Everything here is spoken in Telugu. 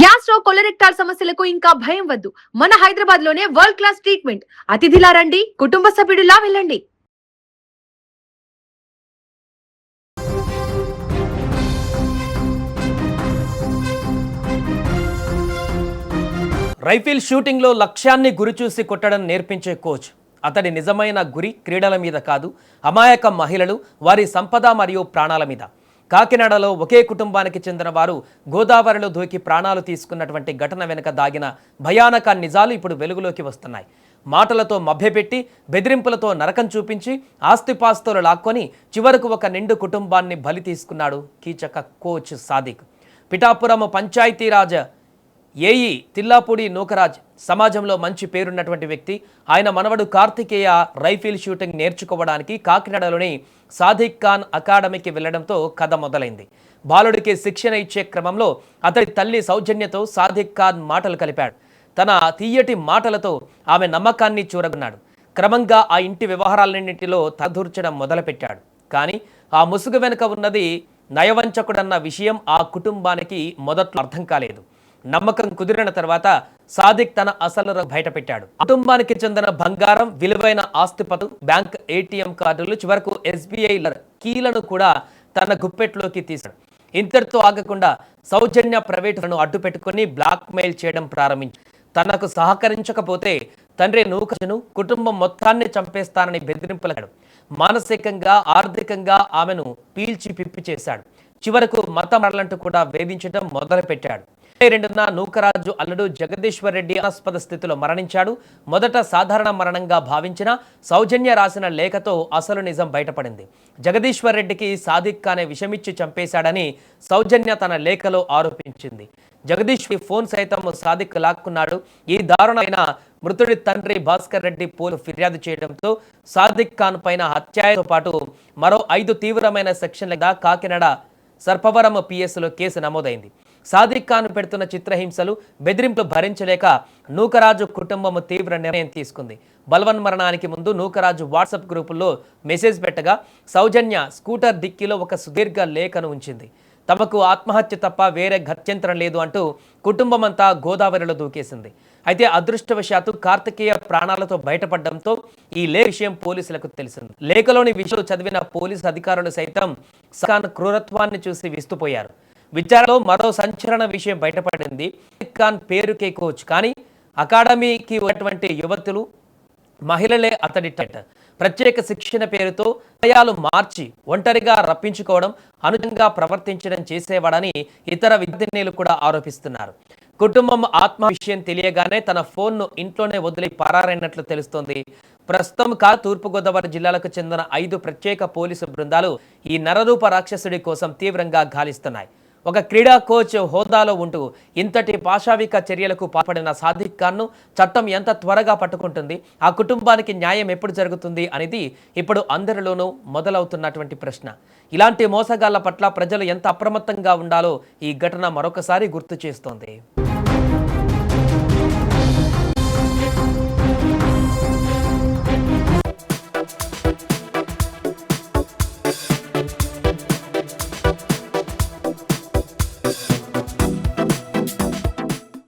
గ్యాస్ట్రో కొలరెక్టాల్ సమస్యలకు ఇంకా భయం వద్దు. మన హైదరాబాద్ లోనే వరల్డ్ క్లాస్ ట్రీట్మెంట్. అతిథిలా రండి, కుటుంబ సభ్యుడిలా వెళ్ళండి. రైఫిల్ షూటింగ్లో లక్ష్యాన్ని గురిచూసి కొట్టడం నేర్పించే కోచ్. అతడి నిజమైన గురి క్రీడల మీద కాదు, అమాయక మహిళలు, వారి సంపద మరియు ప్రాణాల మీద. కాకినాడలో ఒకే కుటుంబానికి చెందిన వారు గోదావరిలో దూకి ప్రాణాలు తీసుకున్నటువంటి ఘటన వెనుక దాగిన భయానక నిజాలు ఇప్పుడు వెలుగులోకి వస్తున్నాయి. మాటలతో మభ్యపెట్టి, బెదిరింపులతో నరకం చూపించి, ఆస్తిపాస్తులు లాక్కొని చివరకు ఒక నిండు కుటుంబాన్ని బలి తీసుకున్నాడు కీచక కోచ్ సాదిక్. పిఠాపురం పంచాయతీరాజ్ ఏఈ తిల్లాపూడి నూకరాజ్ సమాజంలో మంచి పేరున్నటువంటి వ్యక్తి. ఆయన మనవడు కార్తికేయ రైఫిల్ షూటింగ్ నేర్చుకోవడానికి కాకినాడలోని సాదిక్ ఖాన్ అకాడమీకి వెళ్లడంతో కథ మొదలైంది. బాలుడికి శిక్షణ ఇచ్చే క్రమంలో అతడి తల్లి సౌజన్యతో సాదిక్ ఖాన్ మాటలు కలిపాడు. తన తీయటి మాటలతో ఆమె నమ్మకాన్ని చూరగొన్నాడు. క్రమంగా ఆ ఇంటి వ్యవహారాలన్నింటిలో తలదూర్చడం మొదలుపెట్టాడు. కానీ ఆ ముసుగు వెనుక ఉన్నది నయవంచకుడన్న విషయం ఆ కుటుంబానికి మొదట్లో అర్థం కాలేదు. నమ్మకం కుదిరిన తర్వాత సాదిక్ తన అసలు బయటపెట్టాడు. కుటుంబానికి చెందిన బంగారం, విలువైన ఆస్తిపతులు, బ్యాంక్ ఏటీఎం కార్డులు, చివరకు ఎస్బీఐ కీలను కూడా తన గుప్పెట్లోకి తీశాడు. ఇంతటితో ఆగకుండా సౌజన్య ప్రైవేటులను అడ్డు పెట్టుకుని బ్లాక్మెయిల్ చేయడం ప్రారంభించాడు. తనకు సహకరించకపోతే తండ్రి నూకను, కుటుంబం మొత్తాన్ని చంపేస్తానని బెదిరింపులాడు. మానసికంగా, ఆర్థికంగా ఆమెను పీల్చి పిప్పి చేశాడు. చివరకు మత మరలంటూ కూడా వేధించడం మొదలుపెట్టాడు. 22న నూకరాజు అల్లుడు జగదీశ్వర్ రెడ్డి అనుమానాస్పద స్థితిలో మరణించాడు. మొదట సాధారణ మరణంగా భావించిన సౌజన్య రాసిన లేఖతో అసలు నిజం బయటపడింది. జగదీశ్వర్ రెడ్డికి సాదిక్ ఖానే విషమిచ్చి చంపేశాడని సౌజన్య తన లేఖలో ఆరోపించింది. జగదీష్ ఫోన్ సైతం సాదిక్ లాక్కున్నాడు. ఈ దారుణమైన మృతుడి తండ్రి భాస్కర్ రెడ్డి పోలీసులు ఫిర్యాదు చేయడంతో సాదిక్ ఖాన్ పైన హత్యతో పాటు మరో 5 తీవ్రమైన సెక్షన్ల కాకినాడ సర్పవరం పిఎస్లో కేసు నమోదైంది. సాదిక్ ఖాన్ పెడుతున్న చిత్రహింసలు, బెదిరింపులు భరించలేక నూకరాజు కుటుంబం తీవ్ర నిర్ణయం తీసుకుంది. బలవన్మరణానికి ముందు నూకరాజు వాట్సాప్ గ్రూపుల్లో మెసేజ్ పెట్టగా సౌజన్య స్కూటర్ డిక్కీలో ఒక సుదీర్ఘ లేఖను ఉంచింది. తమకు ఆత్మహత్య తప్ప వేరే గత్యంతరం లేదు అంటూ కుటుంబమంతా గోదావరిలో దూకేసింది. అయితే అదృష్టవశాత్తు కార్తికేయ ప్రాణాలతో బయటపడడంతో ఈ విషయం పోలీసులకు తెలిసింది. లేఖలోని విషయాలు చదివిన పోలీసు అధికారులు సైతం ఖాన్ క్రూరత్వాన్ని చూసి విస్తుపోయారు. విచారణలో మరో సంచలన విషయం బయటపడింది. ఖాన్ పేరుకే కోచ్, కానీ అకాడమీకి ఉన్నటువంటి యువతులు, మహిళలే అతడి టార్గెట్. ప్రత్యేక శిక్షణ పేరుతో భయాలు మార్చి ఒంటరిగా రప్పించుకోవడం, అనుచితంగా ప్రవర్తించడం చేసేవాడని ఇతర విద్యార్థినులు కూడా ఆరోపిస్తున్నారు. కుటుంబం ఆత్మ విషయం తెలియగానే తన ఫోన్ను ఇంట్లోనే వదిలి పరారైనట్లు తెలుస్తోంది. ప్రస్తుతం తూర్పుగోదావరి జిల్లాలకు చెందిన 5 ప్రత్యేక పోలీసు బృందాలు ఈ నరరూప రాక్షసుడి కోసం తీవ్రంగా గాలిస్తున్నాయి. ఒక క్రీడా కోచ్ హోదాలో ఉంటూ ఇంతటి పాశావిక చర్యలకు పాల్పడిన సాదిక్ ఖాన్ను చట్టం ఎంత త్వరగా పట్టుకుంటుంది, ఆ కుటుంబానికి న్యాయం ఎప్పుడు జరుగుతుంది అనేది ఇప్పుడు అందరిలోనూ మొదలవుతున్నటువంటి ప్రశ్న. ఇలాంటి మోసగాళ్ల పట్ల ప్రజలు ఎంత అప్రమత్తంగా ఉండాలో ఈ ఘటన మరొకసారి గుర్తు చేస్తోంది.